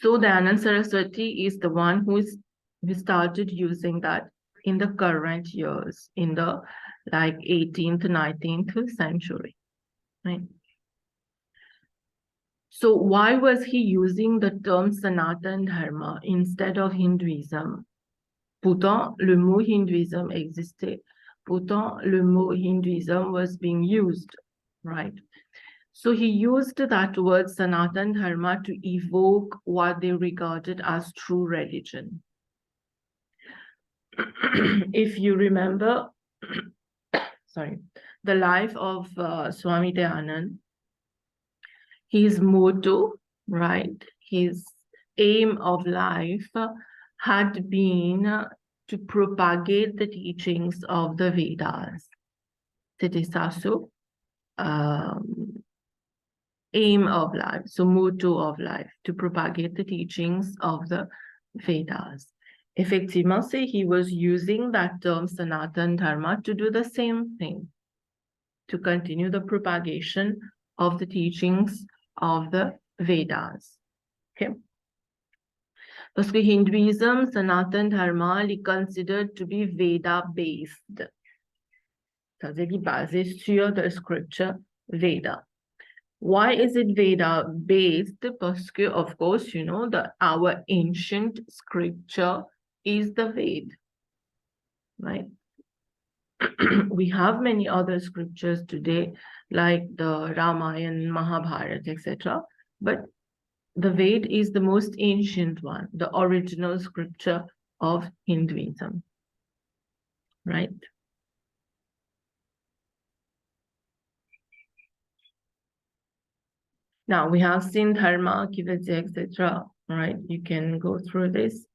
So Dayanand Saraswati is the one who started using that in the current years, in the like 18th, 19th century, right? So why was he using the term Sanatan Dharma instead of Hinduism? Pourtant, le mot Hinduism existait. Pourtant, le mot Hinduism was being used, right? So he used that word Sanatan Dharma to evoke what they regarded as true religion. If you remember, sorry, the life of Swami Dayanand, his motto, right, his aim of life had been to propagate the teachings of the Vedas. C'était ça, so aim of life, so motto of life, to propagate the teachings of the Vedas. Effectivement, say he was using that term Sanatan Dharma to do the same thing, to continue the propagation of the teachings of the Vedas. Okay. Parce que Hinduism, Sanatan Dharma, is considered to be Veda-based. C'est-à-dire basé sur the scripture Veda. Why is it Veda-based? Parce que, of course, you know that our ancient scripture is the Ved, right? We have many other scriptures today, like the Ramayana, Mahabharata, etc. But the Ved is the most ancient one, the original scripture of Hinduism, right? Now we have seen dharma, kivati, etc. Right? You can go through this.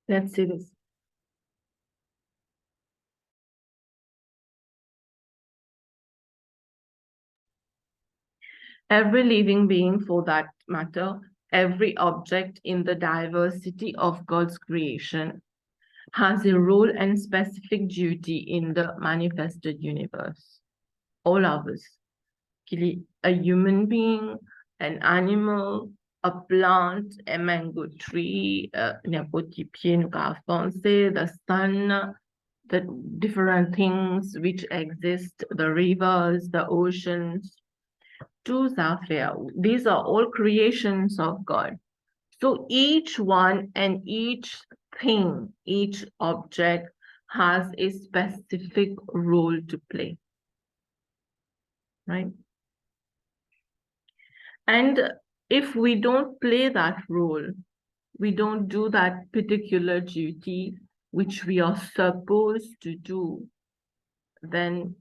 Let's see this. Every living being, for that matter, every object in the diversity of God's creation has a role and specific duty in the manifested universe. All of us. A human being, an animal, a plant, a mango tree, the sun, the different things which exist, the rivers, the oceans, these are all creations of God. So each one and each thing, each object has a specific role to play, right? And if we don't play that role, we don't do that particular duty which we are supposed to do, then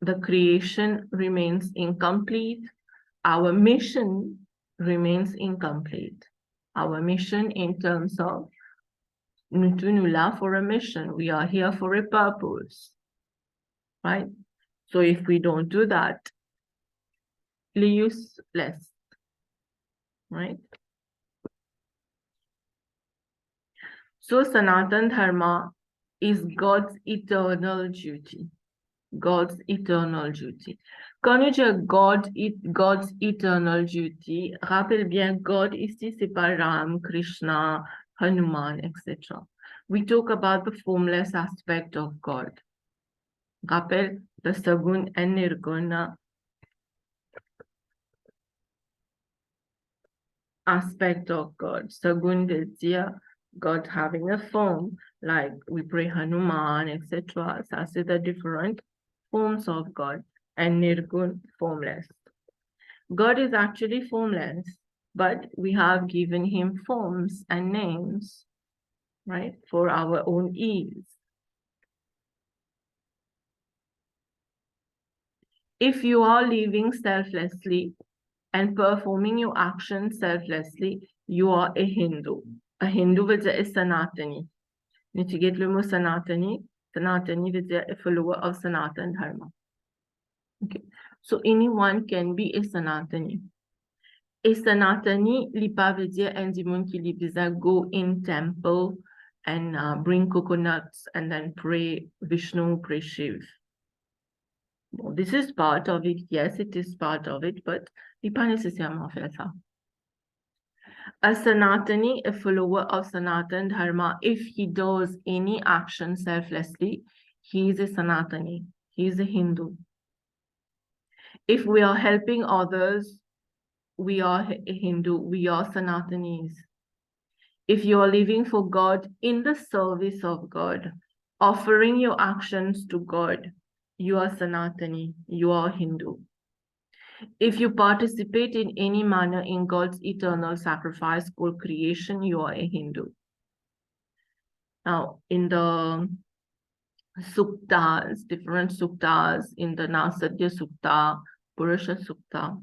the creation remains incomplete. Our mission remains incomplete. Our mission in terms of Nutunula for a mission. We are here for a purpose, right? So if we don't do that, useless, right? So Sanatan Dharma is God's eternal duty. God's eternal duty. Quand on dit God's eternal duty, rappelle bien, God ici, c'est pas Ram, Krishna, Hanuman, etc. We talk about the formless aspect of God. Rappelle the Sagun and Nirguna aspect of God. Sagun Vidya, God having a form, like we pray Hanuman, etc. So that's the different forms of God, and Nirgun, formless. God is actually formless, but we have given him forms and names, right, for our own ease. If you are living selflessly and performing your actions selflessly, you are a Hindu. A Hindu will say Sanatani. If you get le mot Sanatani, Sanatani will say a follower of Sanatan Dharma. Okay, so anyone can be a Sanatani. Et Sanatani, li pa veut dire un demon qui li bisa go in temple and bring coconuts and then pray Vishnu, pray Shiv. Bon, this is part of it. Yes, it is part of it, but li pa nécessairement faire ça. A Sanatani, a follower of Sanatan Dharma, if he does any action selflessly, he is a Sanatani. He is a Hindu. If we are helping others, we are a Hindu. We are Sanatanis. If you are living for God in the service of God, offering your actions to God, you are Sanatani. You are Hindu. If you participate in any manner in God's eternal sacrifice called creation, you are a Hindu. Now, in the suktas, different suktas, in the Nasadya Sukta, Purusha Sukta,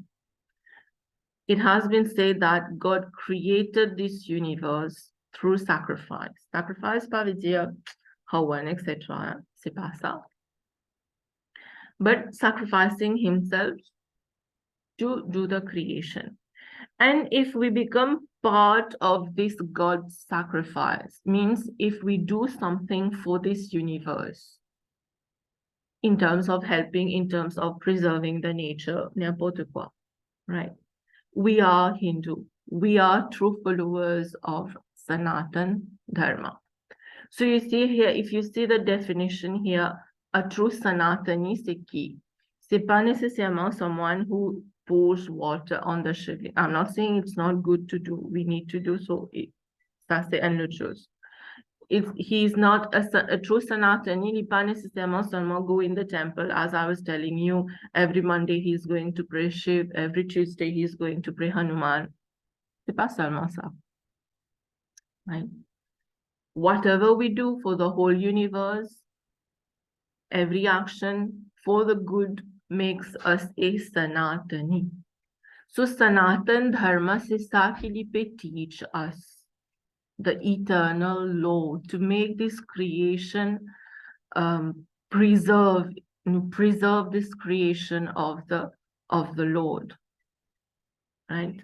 it has been said that God created this universe through sacrifice. Sacrifice, pas veut dire hawan, etc. C'est pas ça. But sacrificing himself to do the creation. And if we become part of this God's sacrifice, means if we do something for this universe, in terms of helping, in terms of preserving the nature, n'importe quoi, right? We are Hindu. We are true followers of Sanatan Dharma. So you see here, if you see the definition here, a true Sanatani, c'est qui? C'est pas nécessairement someone who pours water on the shivling. I'm not saying it's not good to do. We need to do so. Ça, c'est une autre chose. He's not a true Sanatani, il pas nécessairement seulement go in the temple, as I was telling you, every Monday he's going to pray Shiv, every Tuesday he's going to pray Hanuman. C'est pas seulement ça. Right? Whatever we do for the whole universe, every action for the good makes us a Sanatani. So Sanatan Dharma, c'est ça qui peut teach us the eternal law to make this creation preserve this creation of the Lord, right?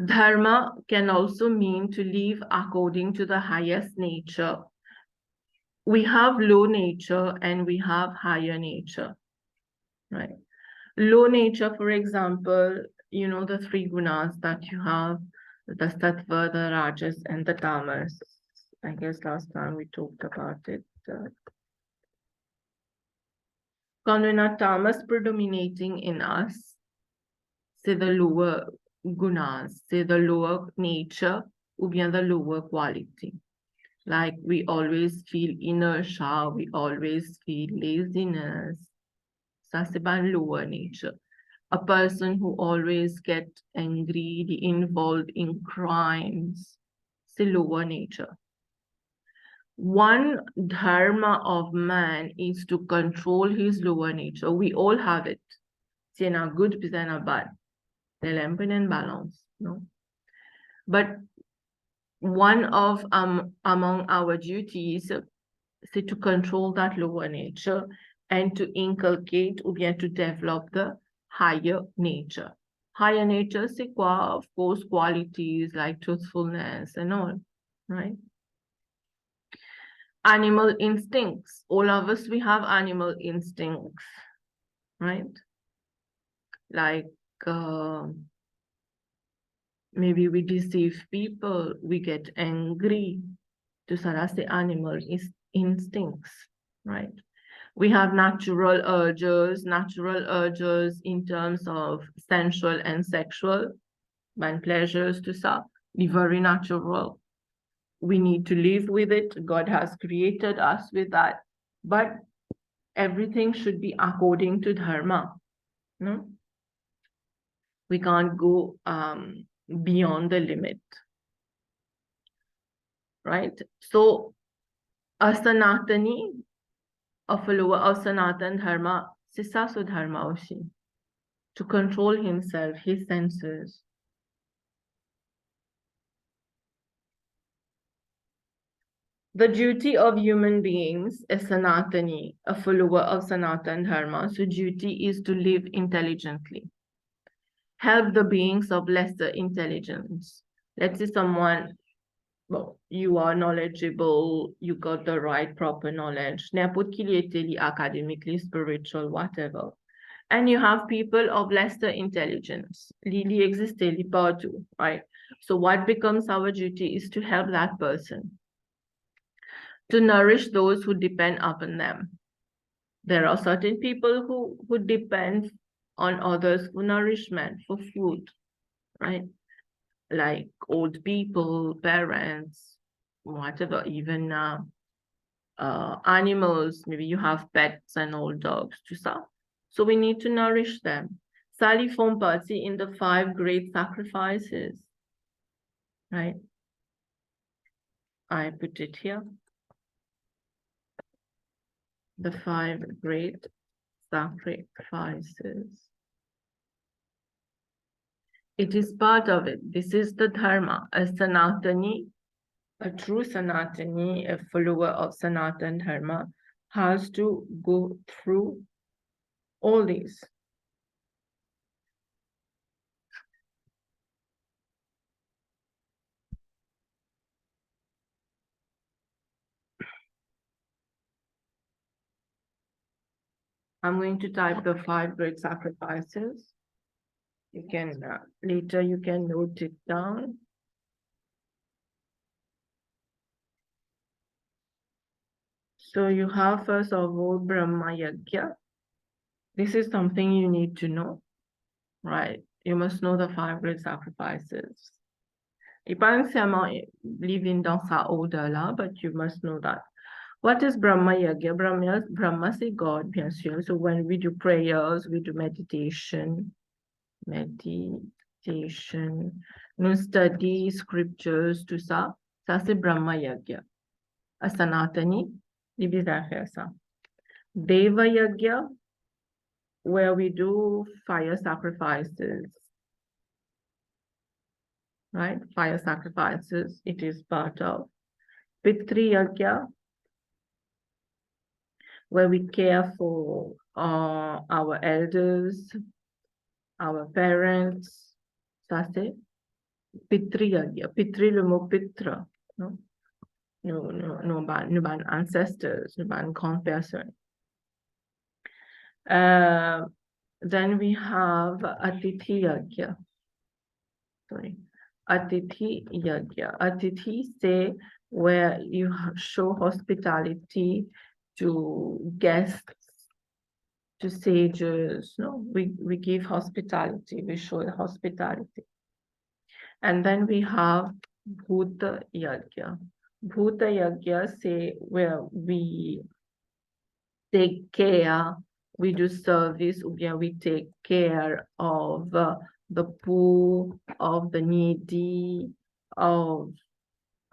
Dharma can also mean to live according to the highest nature. We have low nature and we have higher nature, right? Low nature, for example, you know, the three gunas that you have, the sattva, the rajas, and the tamas. I guess last time we talked about it. Quand on a tamas predominating in us, c'est the lower gunas, c'est the lower nature, ou bien the lower quality. Like we always feel inertia, we always feel laziness. Ça, c'est pas lower nature. A person who always get angry, involved in crimes, c'est lower nature. One dharma of man is to control his lower nature. We all have it. C'est not good, c'est not bad. They're in balance, no? But one of among our duties is to control that lower nature and to inculcate ou bien to develop the higher nature. Higher nature, c'est quoi? Of course, qualities like truthfulness and all, right? Animal instincts. All of us, we have animal instincts, right? Like maybe we deceive people, we get angry. To ça, c'est animal instincts, right? We have natural urges in terms of sensual and sexual, and pleasures to ça, very natural. We need to live with it. God has created us with that. But everything should be according to dharma. No? We can't go beyond the limit. Right? So a Sanatani, a follower of Sanatan Dharma, c'est ça ce dharma aussi. To control himself, his senses. The duty of human beings is Sanatani, a follower of Sanatan Dharma. So duty is to live intelligently. Help the beings of lesser intelligence. Let's say someone, well, you are knowledgeable, you got the right proper knowledge, n'importe qui est academically, spiritual, whatever. And you have people of lesser intelligence. Li existe, li partout, right? So what becomes our duty is to help that person, to nourish those who depend upon them. There are certain people who depend on others for nourishment, for food, right? Like old people, parents, whatever, even animals. Maybe you have pets and old dogs, tout ça. So we need to nourish them. Sali font partie in the 5 great sacrifices, right? I put it here. The 5 great sacrifices. It is part of it. This is the dharma. A Sanatani, a true Sanatani, a follower of Sanatan Dharma, has to go through all these. I'm going to type the 5 great sacrifices. You can, later you can note it down. So you have first of all Brahma Yajna. This is something you need to know, right? You must know the 5 great sacrifices. Et pas nécessairement living dans sa order là, but you must know that. What is Brahma Yajna? Brahma c'est God, bien sûr. So when we do prayers, we do meditation. Nous study scriptures, tout ça. Ça c'est Brahma Yajna. A Sanatani, il est bizarre faire ça. Deva Yajna, where we do fire sacrifices. Right? Fire sacrifices, it is part of. Pitri Yajna, where we care for our elders, our parents. Ça c'est Pitri Yajna. Pitri, le mot pitra, no? Nos ancestors, nos grandes personnes. Then we have Atithi Yajna. Sorry. Atithi Yajna. Atithi say where you show hospitality to guests, to sages. No, we give hospitality, we show hospitality. And then we have Bhuta Yajna. Bhuta Yajna say where we take care, we do service, we take care of the poor, of the needy, of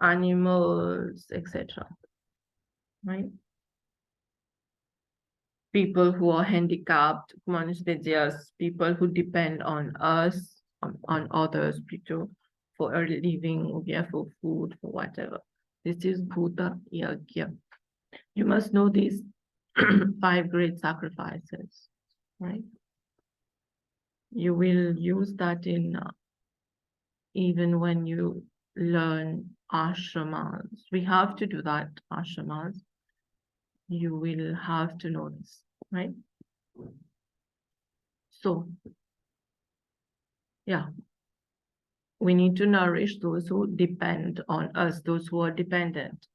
animals, etc. Right? People who are handicapped, people who depend on us, on others, people for a living, for food, for whatever. This is Bhuta Yajna. You must know these 5 great sacrifices, right? You will use that in even when you learn ashramas. We have to do that, ashramas. You will have to know this, right? So, yeah. We need to nourish those who depend on us, those who are dependent.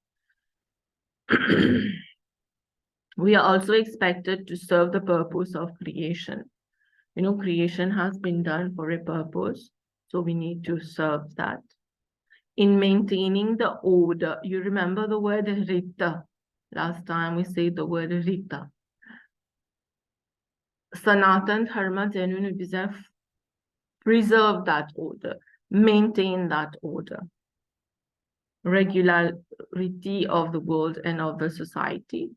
We are also expected to serve the purpose of creation. You know, creation has been done for a purpose, so we need to serve that. In maintaining the order, you remember the word Rita. Last time we said the word Rita. Sanatan Dharma genuinely preserve that order, maintain that order. Regularity of the world and of the society.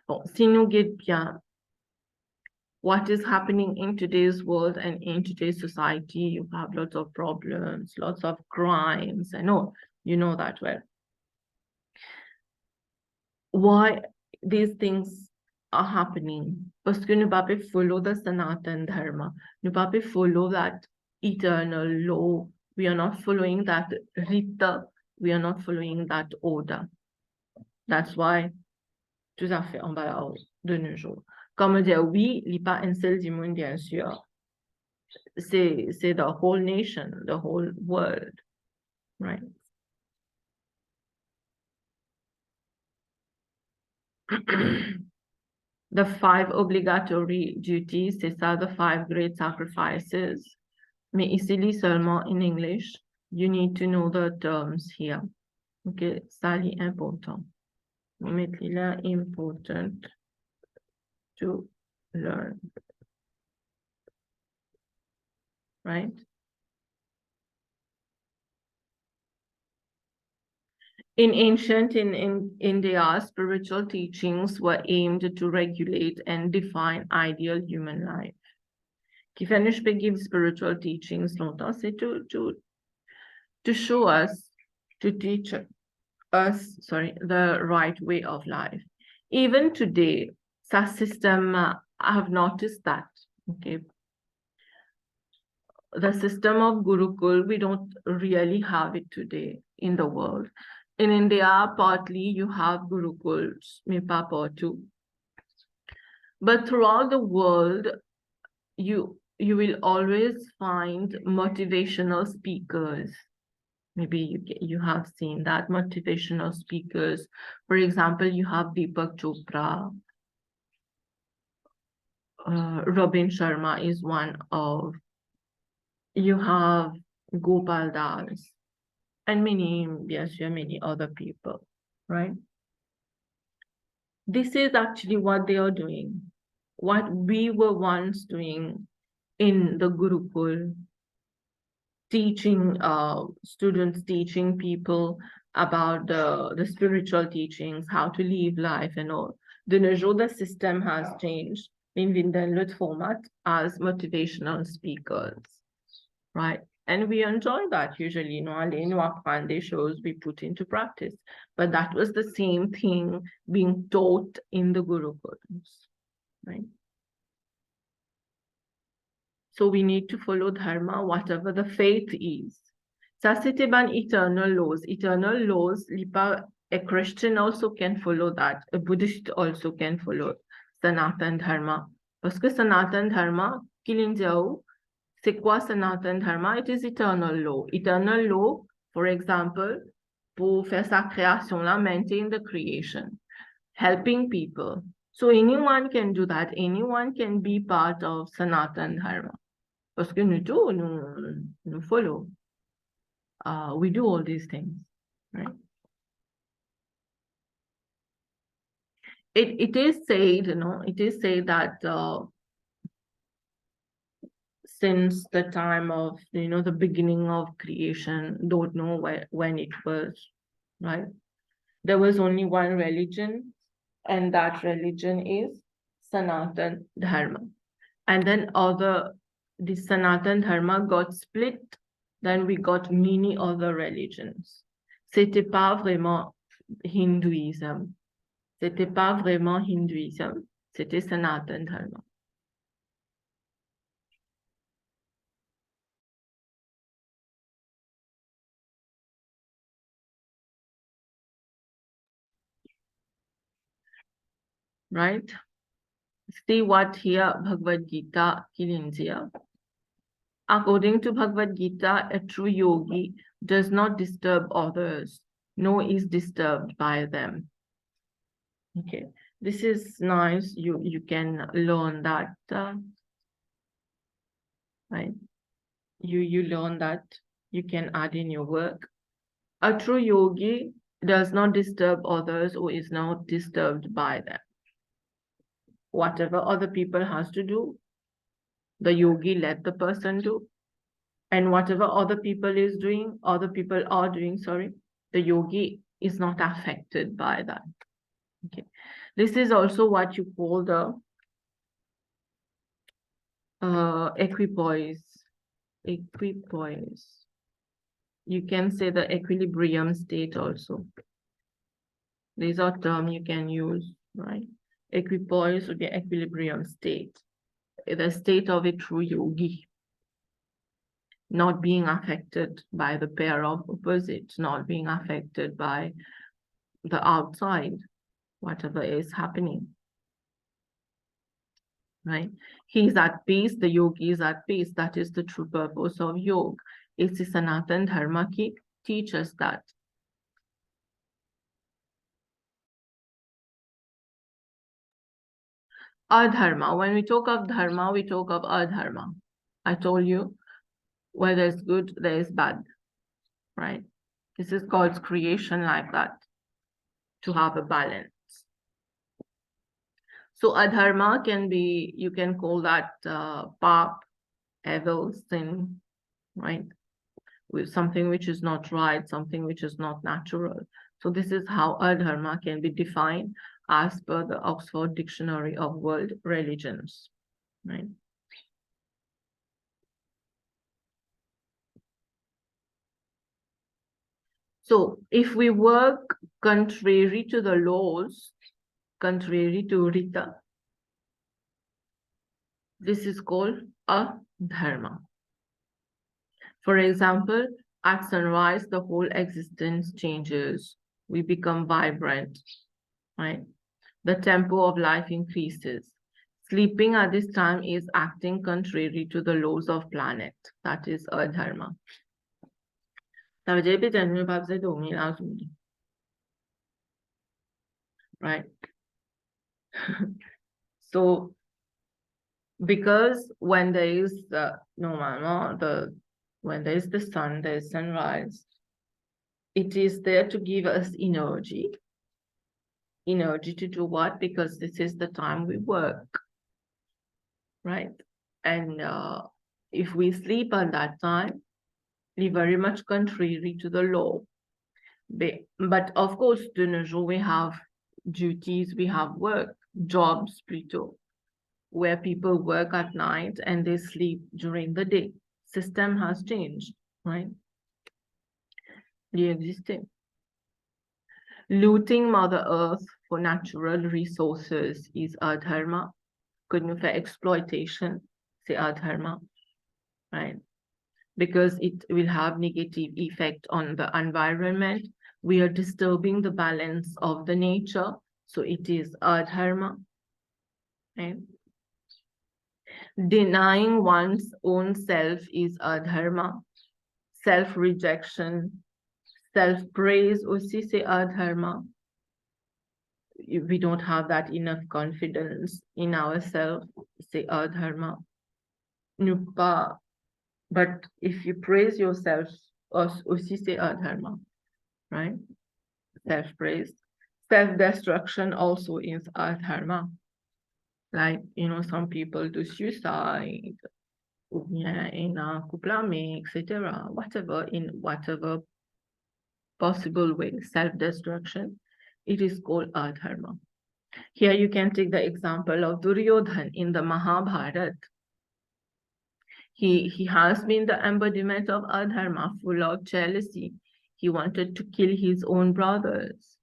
Bon, si nous guide bien what is happening in today's world and in today's society, you have lots of problems, lots of crimes, I know, you know that well. why these things are happening. Parce que nous pas follow the Sanatan Dharma. Nous pas follow that eternal law. We are not following that rita. We are not following that order. That's why tout à fait emballage de nos jours. Comme dire oui, il n'y a pas un seul du monde, bien sûr. C'est the whole nation, the whole world, right? The 5 obligatory duties, c'est ça, the 5 great sacrifices. Mais ici, lis seulement in English. You need to know the terms here. OK, ça, c'est important. Mettez là, important to learn. Right? In ancient India, spiritual teachings were aimed to regulate and define ideal human life. Qui fait give spiritual teachings longtemps, c'est to show us, to teach us, the right way of life. Even today, sa system, I have noticed that, okay. The system of Gurukul, we don't really have it today in the world. In India, partly you have Gurukuls, pas partout. But throughout the world, you will always find motivational speakers. Maybe you have seen that, motivational speakers. For example, you have Deepak Chopra. Robin Sharma is one of. You have Gopal Das and many other people, right? This is actually what they are doing, what we were once doing in the Gurukul, teaching students, teaching people about the spiritual teachings, how to live life and all. De nos jours, the system has changed. In the format as motivational speakers, right? And we enjoy that usually, the shows we put into practice. But that was the same thing being taught in the Gurukulams, right? So we need to follow dharma, whatever the faith is. Ça, c'était ban eternal laws. Eternal laws, a Christian also can follow that. A Buddhist also can follow Sanatan Dharma. Parce que Sanatan Dharma, c'est quoi Sanatan Dharma? It is eternal law. Eternal law, for example, pour faire sa création là, maintain the creation, helping people. So anyone can do that. Anyone can be part of Sanatan Dharma. Parce que nous follow. We do all these things, right? It is said, it is said that since the time of, the beginning of creation, don't know when it was, right? There was only one religion, and that religion is Sanatan Dharma. And then the Sanatan Dharma got split, then we got many other religions. C'était pas vraiment hindouisme. C'était pas vraiment hindouisme. C'était Sanatan Dharma. Right? See what here Bhagavad Gita kilins here. According to Bhagavad Gita, a true yogi does not disturb others, nor is disturbed by them. Okay, this is nice. You can learn that, right? You learn that you can add in your work. A true yogi does not disturb others or is not disturbed by them. Whatever other people has to do, the yogi let the person do. And whatever other people are doing, the yogi is not affected by that. Okay. This is also what you call the equipoise. Equipoise. You can say the equilibrium state also. These are terms you can use, right? Equipoise would be equilibrium state. The state of a true yogi, not being affected by the pair of opposites, not being affected by the outside, whatever is happening, right? He's at peace, the yogi is at peace. That is the true purpose of yoga. It's the Sanatan Dharma ki teaches that. Adharma. When we talk of dharma, we talk of adharma. I told you, where there's good, there is bad, right? This is God's creation like that, to have a balance. So adharma can be, you can call that pap, evil, sin, right? With something which is not right, something which is not natural. So this is how adharma can be defined as per the Oxford Dictionary of World Religions, right? So if we work contrary to the laws, contrary to Rita, this is called a dharma. For example, at sunrise, the whole existence changes. We become vibrant, right? The tempo of life increases. Sleeping at this time is acting contrary to the laws of planet. That is a dharma. Right? So, because when there is when there is the sun, there is sunrise. It is there to give us energy. Energy to do what? Because this is the time we work, right? And if we sleep at that time, we very much contrary to the law. But of course, de nos jours, we have duties, we have work, jobs, plutôt, where people work at night and they sleep during the day. System has changed, right? Looting Mother Earth for natural resources is adharma. Couldn't for exploitation, c'est adharma, right? Because it will have negative effect on the environment. We are disturbing the balance of the nature, so it is adharma, right? Denying one's own self is adharma. Self-rejection, self-praise aussi c'est adharma. We don't have that enough confidence in ourselves, c'est adharma. But if you praise yourself, aussi c'est adharma, right? Self-praise. Self-destruction also is adharma. Like, some people do suicide, in a couple, etc. Whatever, in whatever possible way, self-destruction, it is called adharma. Here you can take the example of Duryodhan in the Mahabharata. He has been the embodiment of adharma, full of jealousy. He wanted to kill his own brothers,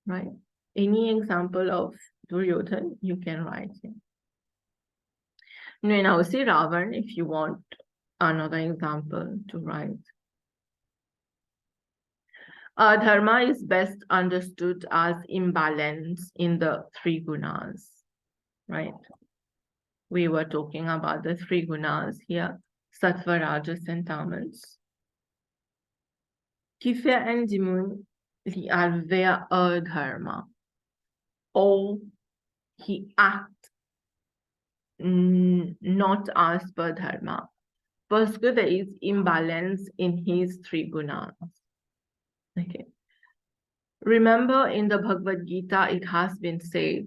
right? Any example of Duryodhan, you can write here. Now see Ravan, if you want another example to write. Dharma is best understood as imbalance in the three gunas, right? We were talking about the three gunas here, sattva, rajas, and tamas. Qui fait un démon li alvea adharma, or he act not as per dharma, parce que there is imbalance in his three gunas. Okay. Remember, in the Bhagavad Gita, it has been said,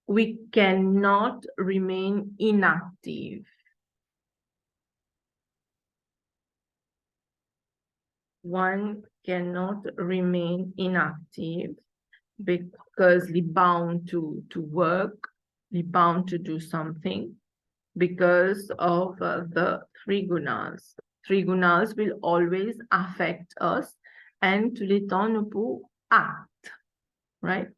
we cannot remain inactive. One cannot remain inactive because we're bound to work, we're bound to do something because of the three gunas. Three gunas will always affect us, and to les temps nous pour act. right?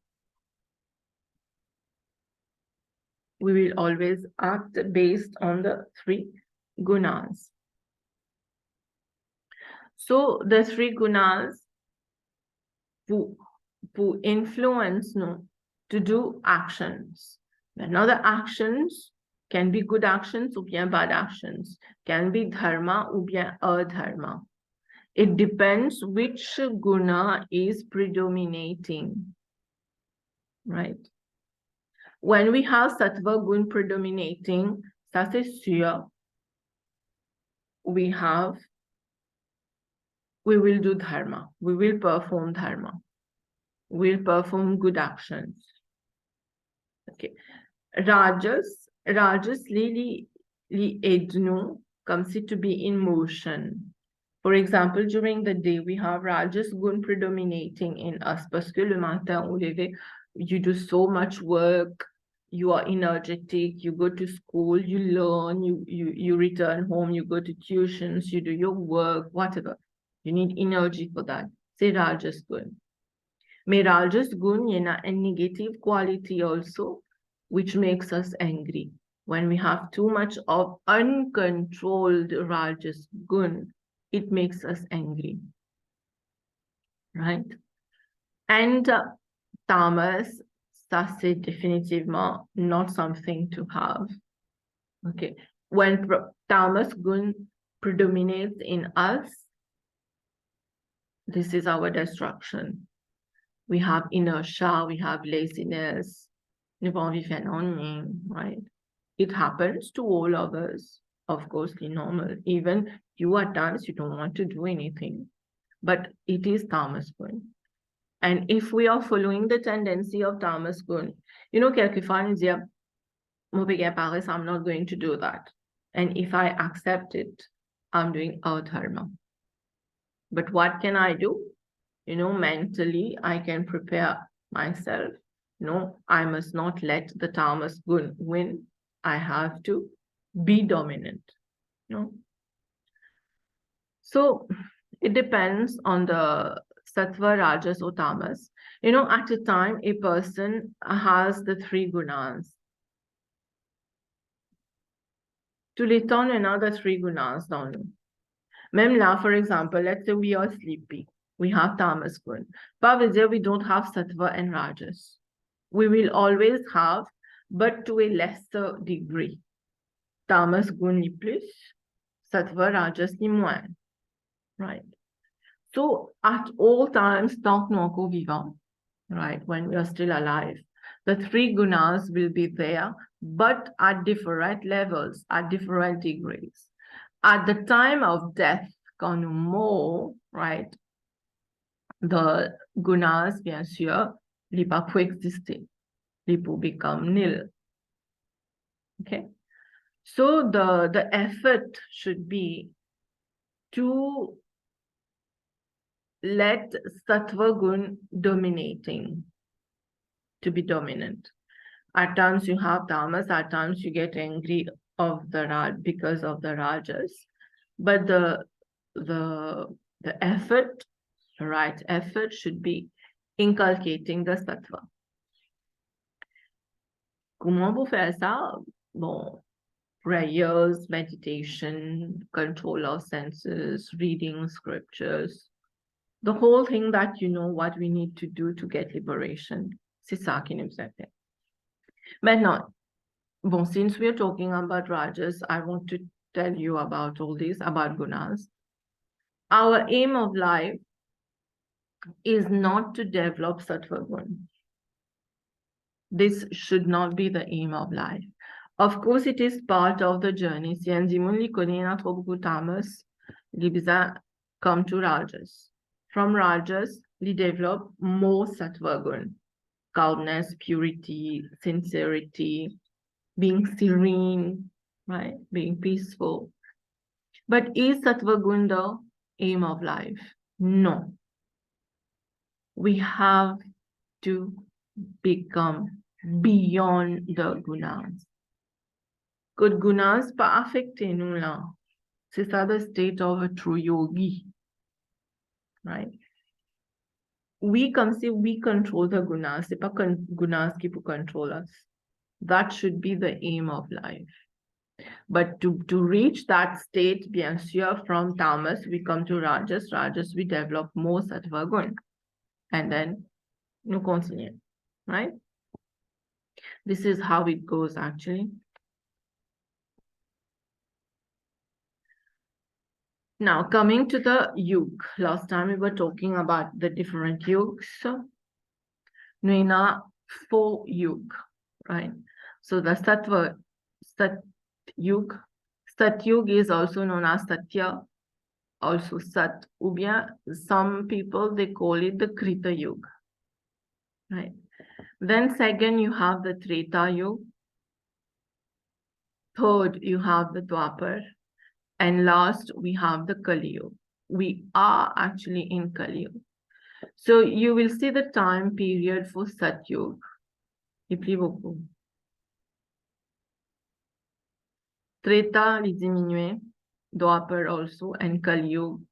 We will always act based on the 3 gunas. So the 3 gunas who influence to do actions. Now the actions can be good actions or bien bad actions, can be dharma or bien adharma. It depends which guna is predominating, right? When we have sattva gun predominating, ça c'est sûr, we will do dharma, we will perform dharma, we'll perform good actions. Okay. Rajas really aid nous comme si to be in motion. For example, during the day, we have Rajas gun predominating in us parce que le matin, au lever, you do so much work, you are energetic, you go to school, you learn, you return home, you go to tuitions, you do your work, whatever. You need energy for that. C'est Rajas gun. Mais Rajas gun, il y a a negative quality also, which makes us angry. When we have too much of uncontrolled Rajas gun, it makes us angry, right? And tamas, ça c'est définitivement not something to have. Okay, when tamas gun predominates in us, this is our destruction. We have inertia, we have laziness, right? It happens to all of us, of course, the normal. Even you at times, you don't want to do anything, but it is tamas gun. And if we are following the tendency of tamas gun, quelquefois, I'm not going to do that. And if I accept it, I'm doing adharma. But what can I do? Mentally, I can prepare myself. I must not let the tamas gun win. I have to be dominant. So it depends on the sattva, rajas, or tamas. At a time, a person has the 3 gunas. To les temps, on a the 3 gunas dans nous. Même là, for example, let's say we are sleepy. We have tamas gun. Pas veut dire we don't have sattva and rajas. We will always have, but to a lesser degree. Tamas gun ni plus, sattva rajas ni moins. Right. So at all times, tant que nous encore vivants, right, when we are still alive, the 3 gunas will be there, but at different levels, at different degrees. At the time of death, quand nous mourons, right, the gunas, bien sûr, ils pas coexister. Ils pour become nil. Okay. So the effort should be to let sattva gun dominating, to be dominant. At times you have tamas, at times you get angry of the because of the rajas, but the effort, the right effort should be inculcating the sattva. Comment vous faire ça? Bon, prayers, meditation, control of senses, reading scriptures, the whole thing that what we need to do to get liberation. C'est ça qui nous aide. Maintenant, bon, since we're talking about rajas, I want to tell you about all this, about gunas. Our aim of life is not to develop sattva gun. This should not be the aim of life. Of course, it is part of the journey. Si un dimun li connaît na trop beaucoup tamas, li bisa come to rajas. From rajas, we develop more sattva gun. Calmness, purity, sincerity, being serene, right? Being peaceful. But is sattva gun the aim of life? No. We have to become beyond the gunas. Good gunas pas affecter nous là. C'est ça the state of a true yogi, right? we comme si we control the gunas, c'est pas gunas qui peut control us. That should be the aim of life. But to reach that state, bien sûr, from tamas, we come to rajas. Rajas, we develop more sattva gun. And then, nous continue, right? This is how it goes, actually. Now, coming to the yuga. Last time we were talking about the different yugas. Nous avons 4 yuga, right? So the sattva, Satyug. Satyug is also known as Satya, also Sat. Ou bien, some people, they call it the Krita Yuga, right? Then second, you have the Treta Yuga. Third, you have the Dwapar. And last, we have the Kali Yuga. We are actually in Kali Yuga. So you will see the time period for Satyug. Treta, les diminués, Dwapar also, and Kali Yuga,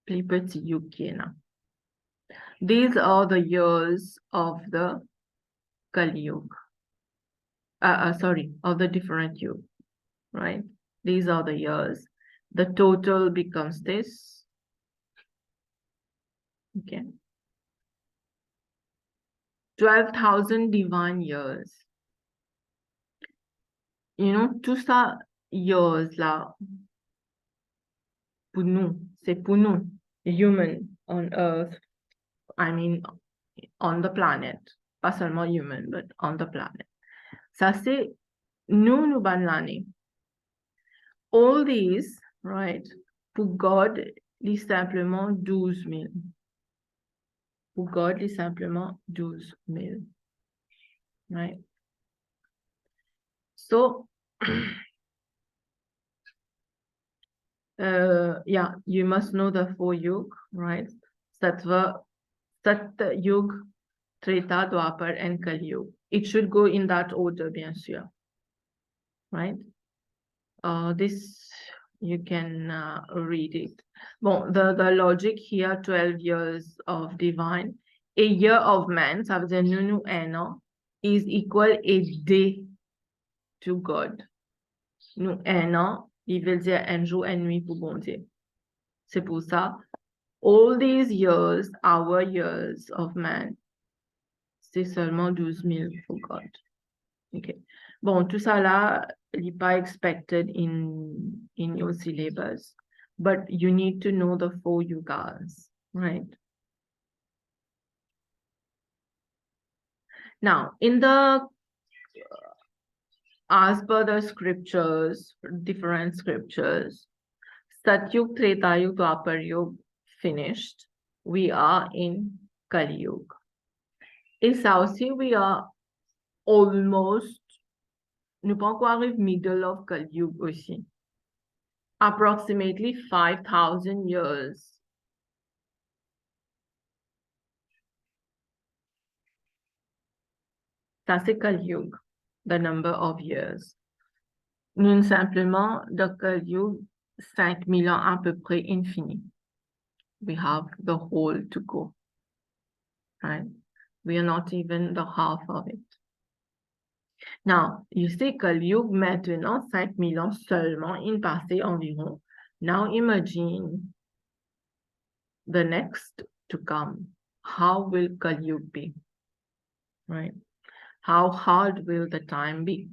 plus petit Yuga qui est là. These are the years of the Kali Yuga. Of the different Yuga, right? These are the years. The total becomes this. Okay. 12,000 divine years. You know, tout ça years là, pour nous, c'est pour nous, human on earth. I mean, on the planet. Pas seulement human, but on the planet. Ça c'est nous ban l'année. All these, right, pour God, c'est simplement 12,000. Pour God, c'est simplement 12,000. Right? So, yeah, you must know the 4 yuga, right? Sattva, Sat Yuga, Treta, Dwapar, and Kali Yuga. It should go in that order, bien sûr. Right? This you can read it. Bon, the logic here, 12 years of divine. A year of man, ça veut dire nous un an, is equal a day to God. Nous un an, il veut dire un jour, une nuit pour bon Dieu. C'est pour ça, all these years, our years of man, c'est seulement 12,000 for God. Okay. Bon, tout ça là, n'est pas expected in your syllabus, but you need to know the 4 yugas, right? Now, in the as per the scriptures, different scriptures, Satyug, Treta Yuga, Dwapar Yuga finished. We are in Kali Yuga. In South Sea, we are almost, nous pas encore arrive middle of Kali Yuga aussi. Approximately 5,000 years. Ça c'est Kali Yuga, the number of years. Nous simplement, de Kali Yuga, 5,000 ans à peu près infini. We have the whole to go, right? We are not even the half of it. Now, you see Kali Yuga maintenant, 5,000 ans seulement in passé environ. Now imagine the next to come. How will Kali Yuga be, right? How hard will the time be?